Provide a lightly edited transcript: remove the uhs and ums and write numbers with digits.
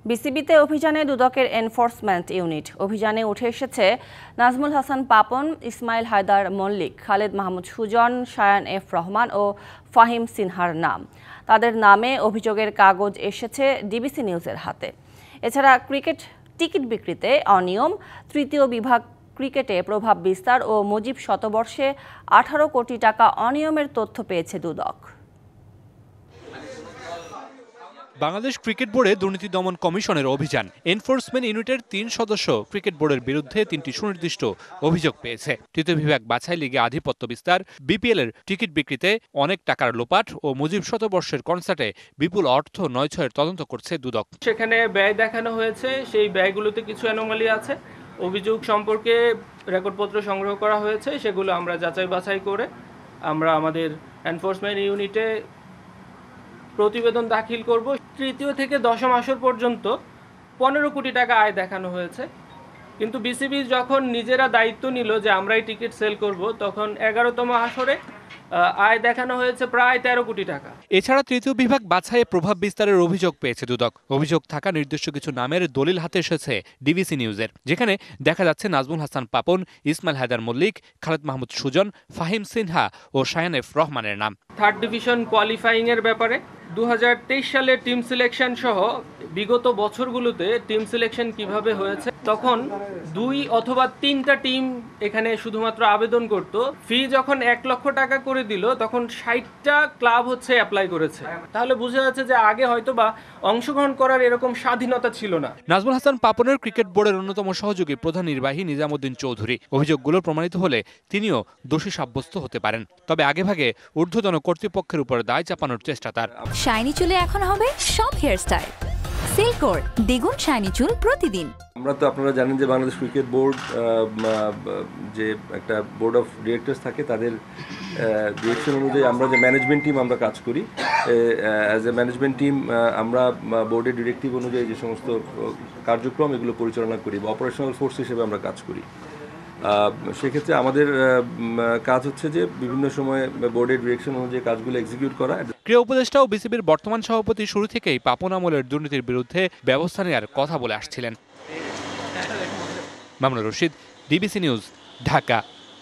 বিসিবিতে অভিযানে দুদকের enforcement unit. অভিযানে উঠে এসেছে নাজমুল হাসান পাপন, ইসমাইল হায়দার মল্লিক, খালেদ মাহমুদ সুজন, শায়ান এফ রহমান ও ফাহিম সিনহার নাম। তাদের নামে অভিযোগের কাগজ এসেছে ডিবিসি নিউজের হাতে। এছাড়া ক্রিকেট টিকিট বিক্রিতে অনিয়ম, তৃতীয় বিভাগ ক্রিকেটে প্রভাব বিস্তার ও মুজিব শতবর্ষে 18 কোটি টাকা অনিয়মের তথ্য পেয়েছে দুদক। বাংলাদেশ ক্রিকেট বোর্ডে দুর্নীতি দমন কমিশনের অভিযান। এনফোর্সমেন্ট ইউনিটের 3 সদস্য ক্রিকেট বোর্ডের বিরুদ্ধে 3টি সুনির্দিষ্ট অভিযোগ পেয়েছে। তৃতীয় বিভাগ বাছাই লিগে আধিপত্য বিস্তার, বিপিএল এর টিকিট বিক্রিতে অনেক টাকার লোপাট ও মুজিব শতবর্ষের কনসার্টে বিপুল অর্থ নয়ছয়ের তদন্ত করছে দুদক। সেখানে ব্যয় দেখানো হয়েছে, সেই ব্যয়গুলোতে কিছু অ্যানোমালি আছে। অভিযোগ সম্পর্কে রেকর্ডপত্র সংগ্রহ করা হয়েছে, সেগুলো আমরা যাচাই বাছাই করে আমরা আমাদের এনফোর্সমেন্ট ইউনিটে প্রতিবেদন দাখিল করব। তৃতীয় থেকে দশম আসর পর্যন্ত 15 কোটি টাকা আয় দেখানো হয়েছে, কিন্তু বিসিবি যখন নিজেরা দায়িত্ব নিল যে আমরাই টিকিট সেল করব, তখন 11তম আসরে আয় দেখানো হয়েছে প্রায় 13 কোটি টাকা। এছাড়া তৃতীয় বিভাগ বাছাইয়ে প্রভাব বিস্তারের অভিযোগ পেয়েছে দুদক। অভিযোগ থাকা নির্দিষ্ট কিছু নামের দলিল হাতে এসেছে ডিবিসি নিউজের, যেখানে দেখা যাচ্ছে নাজমুল হাসান পাপন, ইসমাইল হায়দার মল্লিক, খালেদ মাহমুদ সুজন, ফাহিম সিনহা ও শায়ান এফ রহমানের নাম। থার্ড ডিভিশন কোয়ালিফাইং এর ব্যাপারে 2023 সালে টিম সিলেকশন সহ বিগত বছরগুলোতে টিম সিলেকশন কিভাবে হয়েছে, তখন 2 অথবা 3টা টিম এখানে শুধুমাত্র আবেদন করত। ফি যখন 1 লক্ষ টাকা করে দিল, তখন 60টা ক্লাব হচ্ছে অ্যাপ্লাই করেছে। তাহলে বোঝা যাচ্ছে যে আগে হয়তোবা অংশগ্রহণ করার এরকম স্বাধীনতা ছিল না। নাজমুল হাসান পাপনের ক্রিকেট বোর্ডের অন্যতম সহযোগী প্রধান নির্বাহী নিজামুদ্দিন চৌধুরী। অভিযোগগুলো প্রমাণিত হলে তিনিও দোষী সাব্যস্ত হতে পারেন। তবে আগেভাগে ঊর্ধ্বতন কর্তৃপক্ষের উপর দায় চাপানোর চেষ্টা তার। শাইনি চুলে এখন হবে সব হেয়ারস্টাইল। সিল্কোর দ্বিগুণ শাইনি চুল প্রতিদিন। আমরা তো আপনারা জানেন যে বাংলাদেশ ক্রিকেট বোর্ড যে একটা বোর্ড অফ ডিরেক্টরস থাকে, তাদের ডিরেকশন অনুযায়ী আমরা যে ম্যানেজমেন্ট টিম আমরা কাজ করি। অ্যাজ এ ম্যানেজমেন্ট টিম আমরা বোর্ডের ডিরেক্টিভ অনুযায়ী যে সমস্ত কার্যক্রম এগুলো পরিচালনা করি বা অপারেশনাল ফোর্স হিসেবে আমরা কাজ করি। সেক্ষেত্রে আমাদের কাজ হচ্ছে যে বিভিন্ন সময় বোর্ডের ডিরেকশন অনুযায়ী কাজগুলো এক্সিকিউট করা। ক্রীড়া উপদেষ্টা ও বিসিবির বর্তমান সভাপতি শুরু থেকেই পাপন আমলের দুর্নীতির বিরুদ্ধে ব্যবস্থা নেওয়ার কথা বলে আসছিলেন। Mamunur Rashid, DBC news, Dhaka.